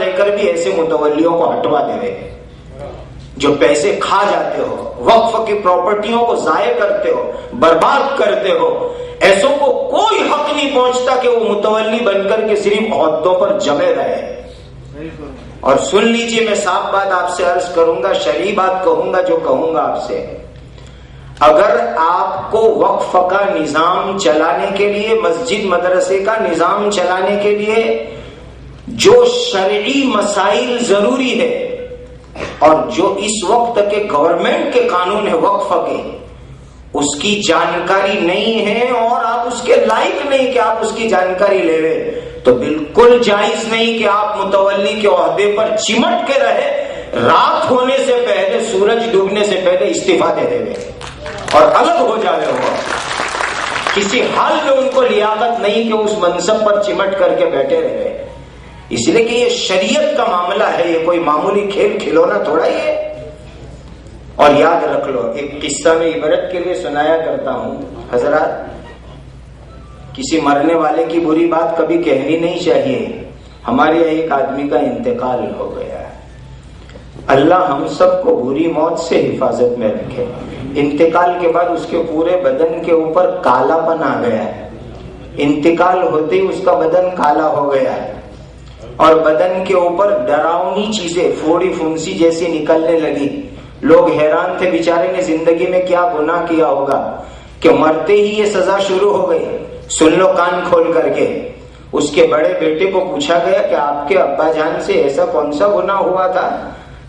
لے کر بھی ایسے متولیوں کو ہٹوا دے جو پیسے کھا جاتے ہو، وقف کی پراپرٹیوں کو ضائع کرتے ہو، برباد کرتے ہو. ایسوں کو کوئی حق نہیں پہنچتا کہ وہ متولی بن کر کے صرف عہدوں پر جمے رہے. اور سن لیجئے، میں صاف بات آپ سے عرض کروں گا، شرعی بات کہوں گا جو کہوں گا آپ سے. اگر آپ کو وقف کا نظام چلانے کے لیے، مسجد مدرسے کا نظام چلانے کے لیے جو شرعی مسائل ضروری ہے اور جو اس وقت کے گورنمنٹ کے قانون ہے وقف کے، اس کی جانکاری نہیں ہے اور آپ اس کے لائق نہیں کہ آپ اس کی جانکاری لے لیں، تو بالکل جائز نہیں کہ آپ متولی کے عہدے پر چمٹ کے رہے. رات ہونے سے پہلے، سورج ڈوبنے سے پہلے استعفا دے دے اور الگ ہو جائے. ہو کسی حال میں ان کو لیاقت نہیں کہ اس منصب پر چمٹ کر کے بیٹھے رہے، اس لیے کہ یہ شریعت کا معاملہ ہے، یہ کوئی معمولی کھیل کھلونا تھوڑا ہی ہے. اور یاد رکھ لو، ایک قصہ میں عبرت کے لیے سنایا کرتا ہوں حضرات، کسی مرنے والے کی بری بات کبھی کہنی نہیں چاہیے. ہمارے یہاں ایک آدمی کا انتقال ہو گیا ہے، اللہ ہم سب کو بری موت سے حفاظت میں رکھے. انتقال کے بعد اس کے پورے بدن کے اوپر کالا پن آ گیا ہے. انتقال ہوتے ہی اس کا بدن کالا ہو گیا ہے اور بدن کے اوپر ڈراؤنی چیزیں پھوڑی پھنسی جیسی نکلنے لگی. لوگ حیران تھے، بیچارے نے زندگی میں کیا گناہ کیا ہوگا کہ مرتے ہی یہ سزا شروع ہو گئی. سن لو کان کھول کر کے. اس کے بڑے بیٹے کو پوچھا گیا کہ آپ کے ابا جان سے ایسا کون سا گناہ ہوا تھا؟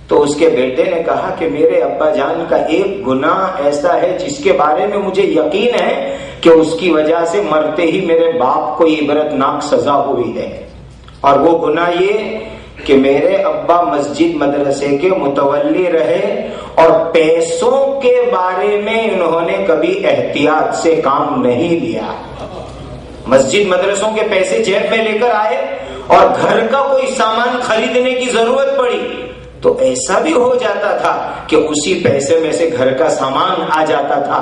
تو اس کے بیٹے نے کہا کہ میرے ابا جان کا ایک گناہ ایسا ہے جس کے بارے میں مجھے یقین ہے کہ اس کی وجہ سے مرتے ہی میرے باپ کو عبرتناک سزا ہوئی ہے، اور وہ گناہ یہ کہ میرے ابا مسجد مدرسے کے متولی رہے اور پیسوں کے بارے میں انہوں نے کبھی احتیاط سے کام نہیں لیا. مسجد مدرسوں کے پیسے جیب میں لے کر آئے اور گھر کا کوئی سامان خریدنے کی ضرورت پڑی تو ایسا بھی ہو جاتا تھا کہ اسی پیسے میں سے گھر کا سامان آ جاتا تھا.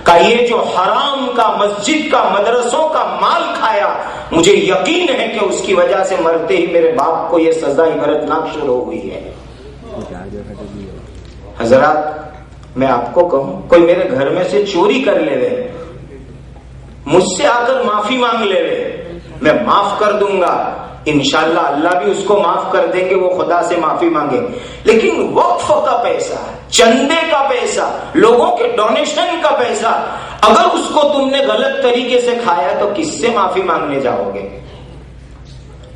کہ یہ جو حرام کا مسجد کا مدرسوں کا مال کھایا، مجھے یقین ہے کہ اس کی وجہ سے مرتے ہی میرے باپ کو یہ سزا عبرتناک شروع ہوئی ہے. حضرات میں آپ کو کہوں، کوئی میرے گھر میں سے چوری کر لے رہے، مجھ سے آ کر معافی مانگ لے رہے، میں معاف کر دوں گا، انشاءاللہ اللہ بھی اس کو معاف کر دیں گے، وہ خدا سے معافی مانگے. لیکن وقف کا پیسہ، چندے کا پیسہ، لوگوں کے ڈونیشن کا پیسہ، اگر اس کو تم نے غلط طریقے سے کھایا تو کس سے معافی مانگنے جاؤ گے؟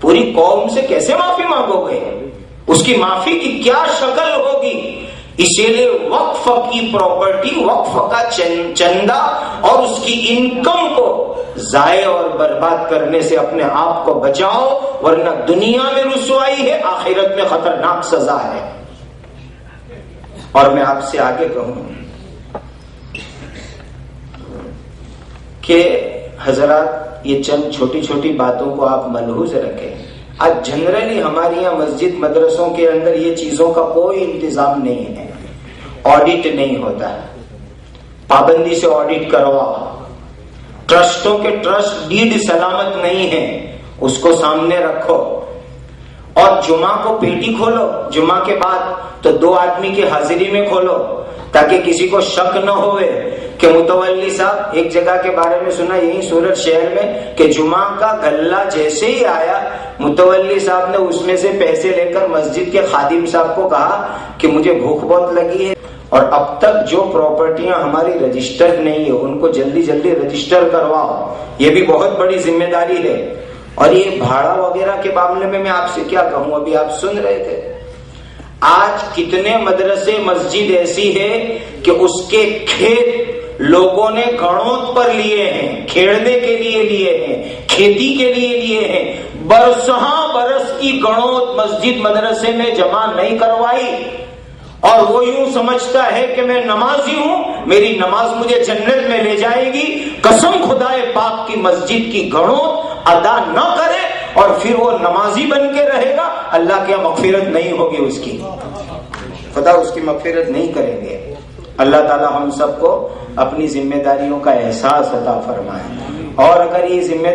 پوری قوم سے کیسے معافی مانگو گے؟ اس کی معافی کی کیا شکل ہوگی؟ اسی لیے وقف کی پراپرٹی، وقف کا چندہ اور اس کی انکم کو ضائع اور برباد کرنے سے اپنے آپ کو بچاؤ، ورنہ دنیا میں رسوائی ہے، آخرت میں خطرناک سزا ہے. اور میں آپ سے آگے کہوں کہ حضرات یہ چند چھوٹی چھوٹی باتوں کو آپ ملحوظ رکھیں. آج جنرلی ہمارے یہاں مسجد مدرسوں کے اندر یہ چیزوں کا کوئی انتظام نہیں ہے، آڈٹ نہیں ہوتا ہے. پابندی سے آڈٹ کرواؤ. ٹرسٹوں کے ٹرسٹ ڈیڈ سلامت نہیں ہے، اس کو سامنے رکھو. اور جمعہ کو پیٹی کھولو، جمعہ کے بعد تو 2 آدمی کی حاضری میں کھولو تاکہ کسی کو شک نہ ہوئے کہ متولی صاحب. ایک جگہ کے بارے میں سنا یہی سورت شہر میں کہ جمعہ کا غلہ جیسے ہی آیا، متولی صاحب نے اس میں سے پیسے لے کر مسجد کے خادم صاحب کو کہا کہ مجھے بھوک بہت لگی ہے اور اب تک جو پراپرٹیاں ہماری رجسٹر نہیں ہے ان کو جلدی جلدی رجسٹر کرواؤ. یہ بھی بہت بڑی ذمہ داری ہے. اور یہ بھاڑا وغیرہ کے معاملے میں آپ سے کیا کہوں، ابھی آپ سن رہے تھے آج کتنے مدرسے مسجد ایسی ہے کہ اس کے کھیت لوگوں نے گھڑوں پر لیے ہیں، کھیڑنے کے لیے لیے ہیں، کھیتی کے لیے لیے ہیں، برسہاں برس کی گھڑوں مسجد مدرسے میں جمع نہیں کروائی، اور وہ یوں سمجھتا ہے کہ میں نمازی ہوں، میری نماز مجھے جنت میں لے جائے گی. قسم خدائے پاک کی مسجد کی گھڑوں ادا نہ کرے اور پھر وہ نمازی بن کے رہے گا، اللہ کی مغفرت نہیں ہوگی، اس کی خدا اس کی مغفرت نہیں کریں گے. اللہ تعالی ہم سب کو اپنی ذمہ داریوں کا احساس عطا فرمائے. اور اگر یہ ذمہ